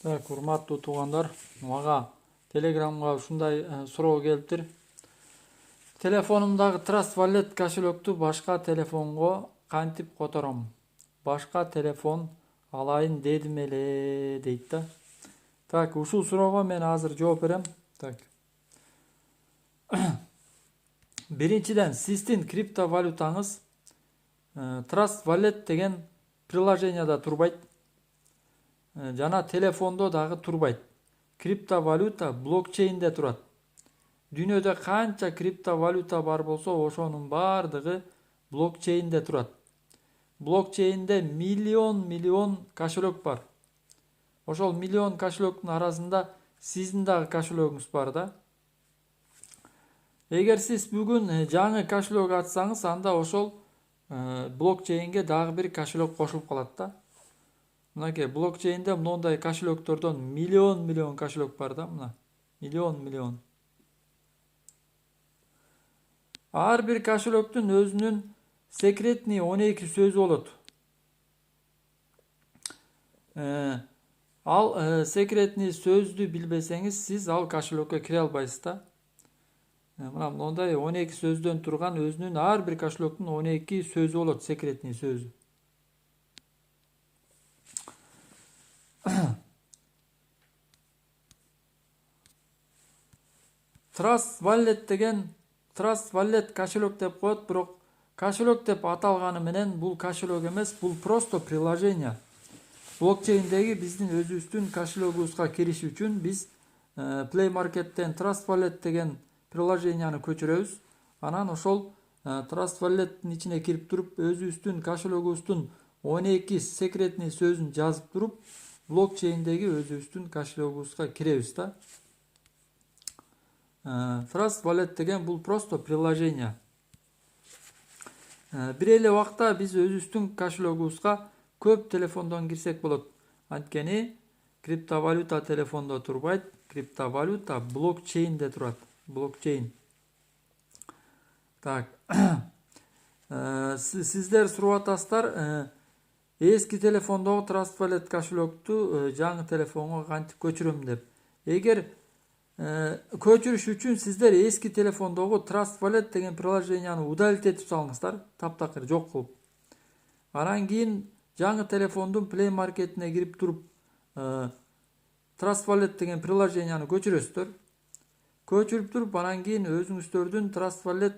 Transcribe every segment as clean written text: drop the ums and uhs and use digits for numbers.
Так, урматтуу туугандар, мага Телеграмга ушундай суроо келиптир. Телефонумдагы Trust Wallet кошелекту башка телефонго кантип котором? Башка телефон алайын дедим эле дейт да. Так, ушул суроого мен азыр жооп берем. Так. Биринчиден, сиздин криптовалютаңыз Trust Wallet деген приложенияда турбайт. Жана телефондо дагы турбайт. Криптовалюта блокчейнде турат. Дүйнөдө канча криптовалюта бар болсо, ошонун бардыгы блокчейнде турат. Блокчейнде миллион кошелек бар. Ошол миллион кошелектин арасында сиздин дагы кошелегиңиз бар да. Эгер сиз бүгүн жаңы кошелек ачсаңыз, анда ошол блокчейнге дагы бир кошелек кошулуп калат да. Мынакей блокчейнде мындай кошелектордон миллион кошелек бар да, мына. Миллион. Ар бир кошелектин өзүнүн секретный 12 сөзү болот. Ал секретный сөздү билбесеңиз, сиз ал кошелекке кире албайсыз да. Мына мындай 12 сөздөн турган өзүнүн ар бир кошелектин 12 сөзү болот, секретный сөзү. Trust Wallet кошелек деп коет, бирок кошелек деп аталганы менен бул кошелек эмес, бул просто приложение. Блокчейндеги биздин өзүбүздүн кошелегибизге кириш үчүн биз Play Market'ten Trust Wallet деген приложенияны көчүрөбүз. Анан ошол Trust Wallet'in ичине кирип туруп, өзүбүздүн кошелегибиздин 12 секретный сөзүн жазып туруп, блокчейндеги өзүбүздүн кошелегибизге киребиз да. Trust Wallet деген бул просто приложение. Бир эле убакта биз өзүбүздүн кошелегибизге көп телефондон кирсек болот. Анткени криптовалюта телефондо турбайт, криптовалюта блокчейнде турат. Блокчейн. Так. Сиздер сурап атасыздар, эски телефондогу Trust Wallet кошелекту жаңы телефонго кантип көчүрөм деп. Эгер көчүрүш үчүн сиздер эски телефондогу Trust Wallet деген приложенияны удалить этип салыңыздар, таптакыр жок кылып. Анан кийин жаңы телефондун Play Market'ine кирип туруп, Trust Wallet деген приложенияны көчүрөсүздөр. Көчүрүп туруп, анан кийин өзүңүздөрдүн Trust Wallet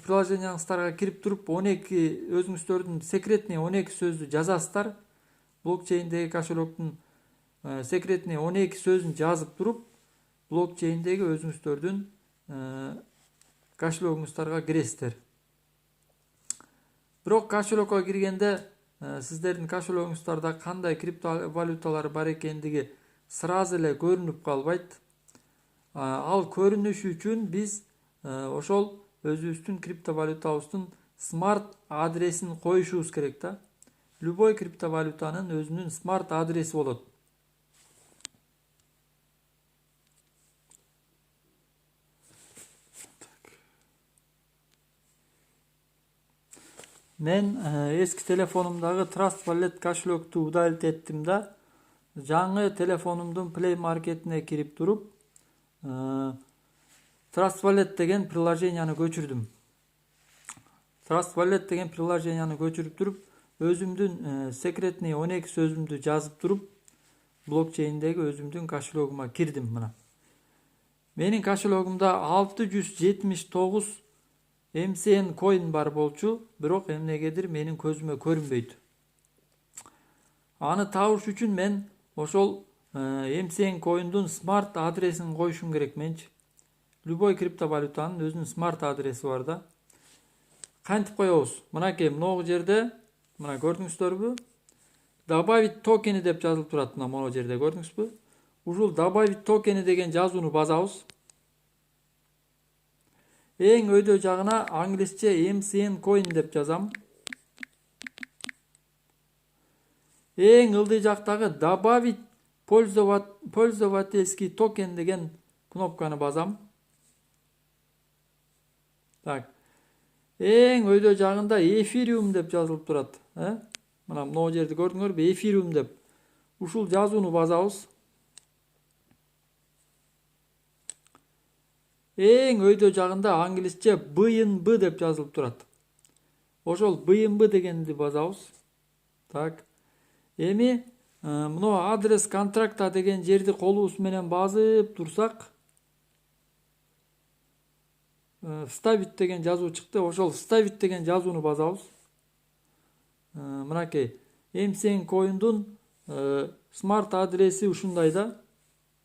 приложенияңыздарга кирип туруп, 12 өзүңүздөрдүн секретный 12 сөздү жазасыздар. Блокчейндеги кошелектин секретный 12 сөзүн жазып туруп, блокчейндеги өзүңүздөрдүн кошелегиңиздарга киресиздер. Бирок кошелекке киргенде сиздердин кошелегиңиздарда кандай криптовалюталар бар экендиги сразу эле көрүнүп калбайт. Ал көрүнүш үчүн биз ошол өзүбүздүн криптовалютабыздын смарт адресин коюшубуз керек да. Любой криптовалютанын өзүнүн смарт адреси болот. Мен эски телефонумдагы Trust Wallet кошелекту удалить эттим да. Жаңы телефонумдун Play Market'ine кирип туруп, Trust Wallet деген приложенияны көчүрдүм. Trust Wallet деген приложенияны көчүрүп туруп, өзүмдүн секретный 12 сөзүмдү жазып туруп, блокчейндеги өзүмдүн кошелегиме кирдим мына. Менин кошелегимде 679 MCN coin бар болчу, бирок эмнегедир менин көзүмө көрүнбөйт. Аны табыш үчүн мен ошол MCN coin'дун смарт адресин коюшум керек менчи. Любой криптовалютанын өзүнүн смарт адреси бар да. Кантип коебуз? Мынакей могу жерде, мына көрдүңүздөрбү? Добавить токени деп жазылып турат мына могу жерде, көрдүңүзбү? Ушул добавить токени деген жазууну басабыз. Эң өйдө жагына англисче MCN coin деп жазам. Эң ылдый жактагы добавить пользовательский токен деген кнопканы басам. Так. Эң өйдө жагында Ethereum деп жазылып турат. Мына могу жерде көрдүңөрбү? Ethereum деп. ушул жазууну басабыз. Эң өйдө жагында англисче BNB деп жазылып турат. Ошол BNB дегенди басабыз. Так. Эми мына адрес контракта деген жерди колубуз менен басып турсак, вставить деген жазуу чыкты. Ошол вставить деген жазууну басабыз. Мынакей, MCN коюндун смарт адреси ушундай да.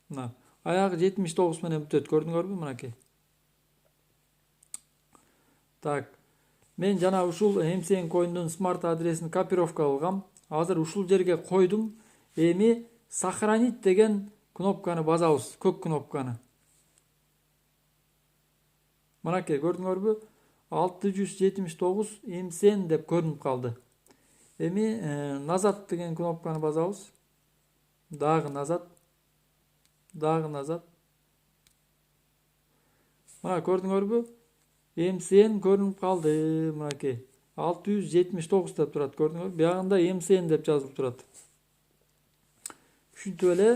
Мына аягы 79 менен бүтөт, көрдүңөрбү? Мынакей. Так. Мен жана ушул MCN коюндун смарт адресин копировка кылгам. Азыр ушул жерге койдум. Эми сохранить деген кнопканы басабыз, көк кнопканы. Мынакей, көрдүңөрбү? 679 MCN деп көрүнүп калды. Эми назад деген кнопканы басабыз. Дагы назад. Дагы назад. Мына көрдүңөрбү? MCN көрүнүп калды. Мынакей. 679 деп турат, көрдүңөрбү? Биягында MCN деп жазылып турат. Ушинтип эле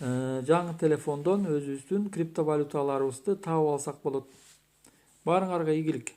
жаңы телефондон өзүбүздүн криптовалюталарыбызды таап алсак болот. Баарыңарга ийгилик.